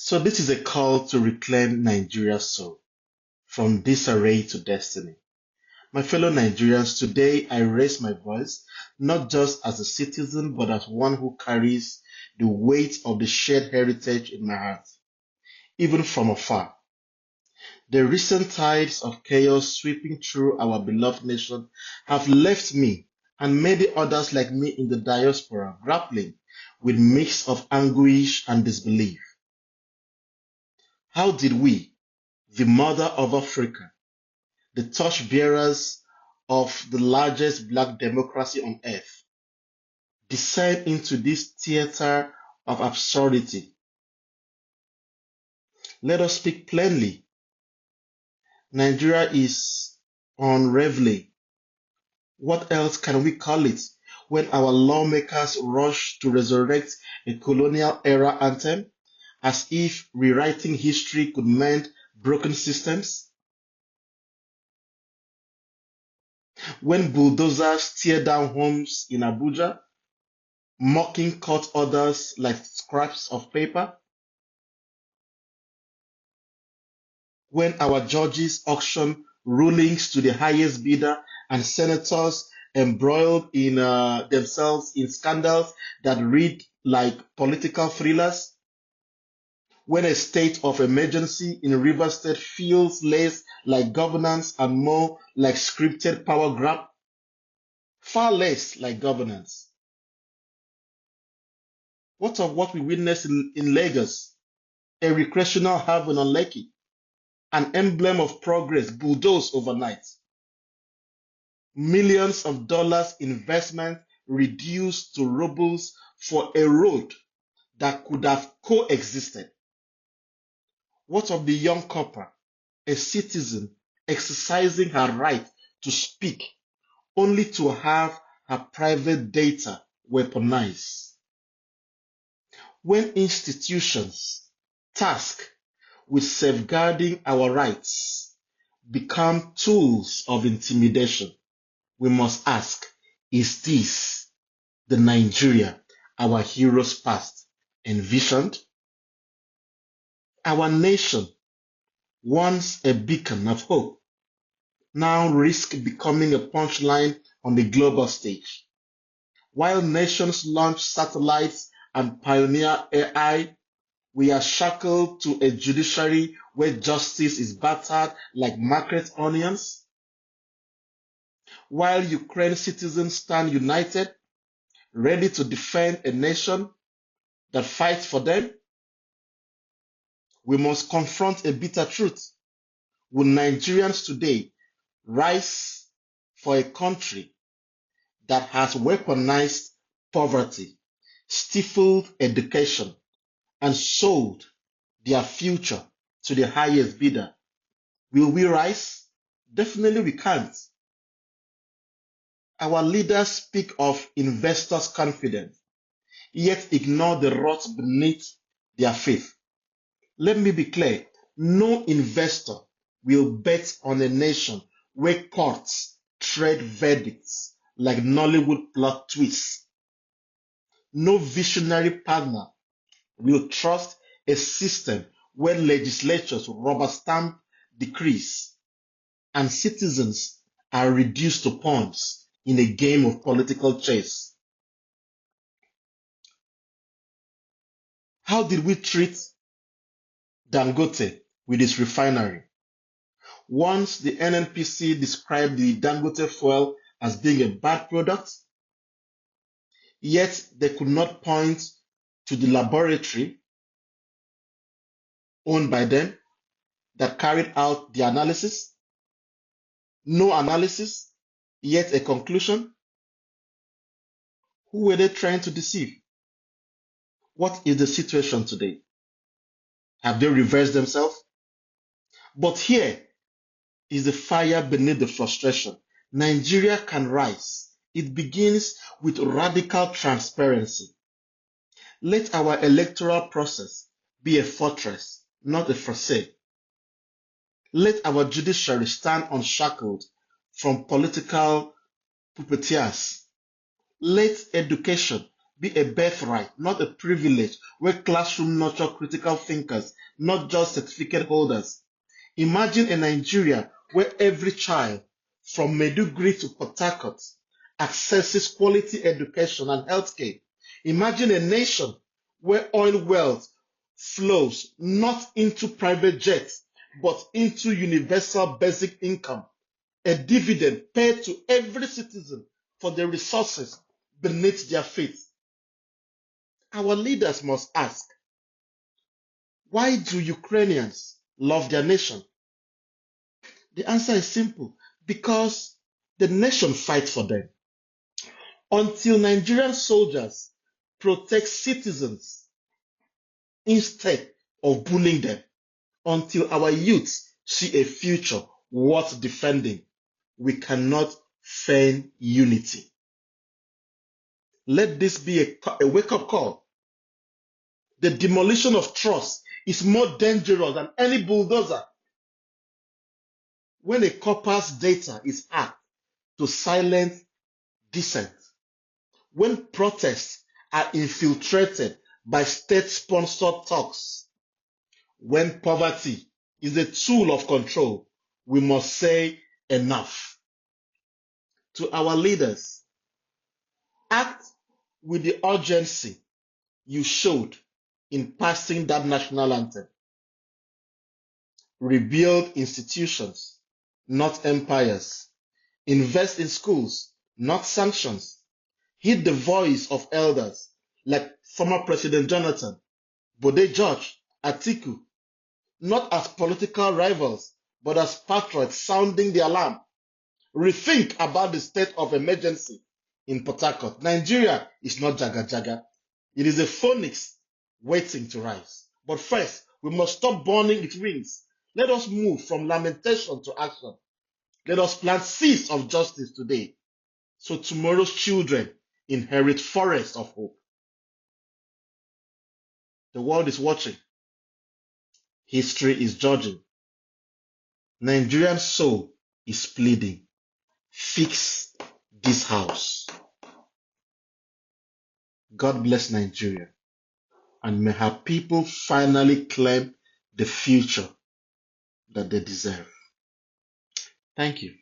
So this is a call to reclaim Nigeria's soul, from disarray to destiny. My fellow Nigerians, today I raise my voice not just as a citizen, but as one who carries the weight of the shared heritage in my heart, even from afar. The recent tides of chaos sweeping through our beloved nation have left me and many others like me in the diaspora grappling with mix of anguish and disbelief. How did we, the mother of Africa, the torchbearers of the largest black democracy on earth, descend into this theater of absurdity? Let us speak plainly. Nigeria is unraveling. What else can we call it when our lawmakers rush to resurrect a colonial era anthem as if rewriting history could mend broken systems? When bulldozers tear down homes in Abuja, mocking court orders like scraps of paper? When our judges auction rulings to the highest bidder and senators embroiled in themselves in scandals that read like political thrillers? When a state of emergency in River State feels less like governance and more like scripted power grab? Far less like governance. What of what we witnessed in Lagos, a recreational haven on Lekki, an emblem of progress bulldozed overnight? Millions of dollars investment reduced to rubles for a road that could have coexisted. What of the young copper, a citizen exercising her right to speak only to have her private data weaponized? When institutions tasked with safeguarding our rights become tools of intimidation, we must ask, is this the Nigeria our heroes past envisioned? Our nation, once a beacon of hope, now risks becoming a punchline on the global stage. While nations launch satellites and pioneer AI, we are shackled to a judiciary where justice is battered like market onions. While Ukraine citizens stand united, ready to defend a nation that fights for them, we must confront a bitter truth. Will Nigerians today rise for a country that has weaponized poverty, stifled education, and sold their future to the highest bidder? Will we rise? Definitely we can't. Our leaders speak of investors' confidence, yet ignore the rot beneath their faith. Let me be clear, no investor will bet on a nation where courts tread verdicts like Nollywood plot twists. No visionary partner will trust a system where legislatures rubber stamp decrees and citizens are reduced to pawns in a game of political chess. How did we treat Dangote with his refinery? Once the NNPC described the Dangote fuel as being a bad product, yet they could not point to the laboratory owned by them that carried out the analysis. No analysis, yet a conclusion. Who were they trying to deceive? What is the situation today? Have they reversed themselves? But here is the fire beneath the frustration. Nigeria can rise. It begins with radical transparency. Let our electoral process be a fortress, not a facade. Let our judiciary stand unshackled from political puppeteers. Let education be a birthright, not a privilege, where classroom nurture critical thinkers, not just certificate holders. Imagine a Nigeria where every child from Maiduguri to Port Harcourt accesses quality education and healthcare. Imagine a nation where oil wealth flows not into private jets, but into universal basic income, a dividend paid to every citizen for the resources beneath their feet. Our leaders must ask, why do Ukrainians love their nation? The answer is simple, because the nation fights for them. Until Nigerian soldiers protect citizens instead of bullying them, until our youths see a future worth defending, we cannot feign unity. Let this be a wake-up call. The demolition of trust is more dangerous than any bulldozer. When a corper's data is hacked to silence dissent, when protests are infiltrated by state-sponsored talks, when poverty is a tool of control, we must say enough. To our leaders, act with the urgency you showed in passing that national anthem. Rebuild institutions, not empires. Invest in schools, not sanctions. Heed the voice of elders like former President Jonathan, Bode George, Atiku, not as political rivals, but as patriots sounding the alarm. Rethink about the state of emergency in Port Harcourt. Nigeria is not Jaga Jaga. It is a phoenix waiting to rise. But first, we must stop burning its wings. Let us move from lamentation to action. Let us plant seeds of justice today, so tomorrow's children inherit forests of hope. The world is watching. History is judging. Nigerian soul is pleading. Fix this house. God bless Nigeria, and may her people finally claim the future that they deserve. Thank you.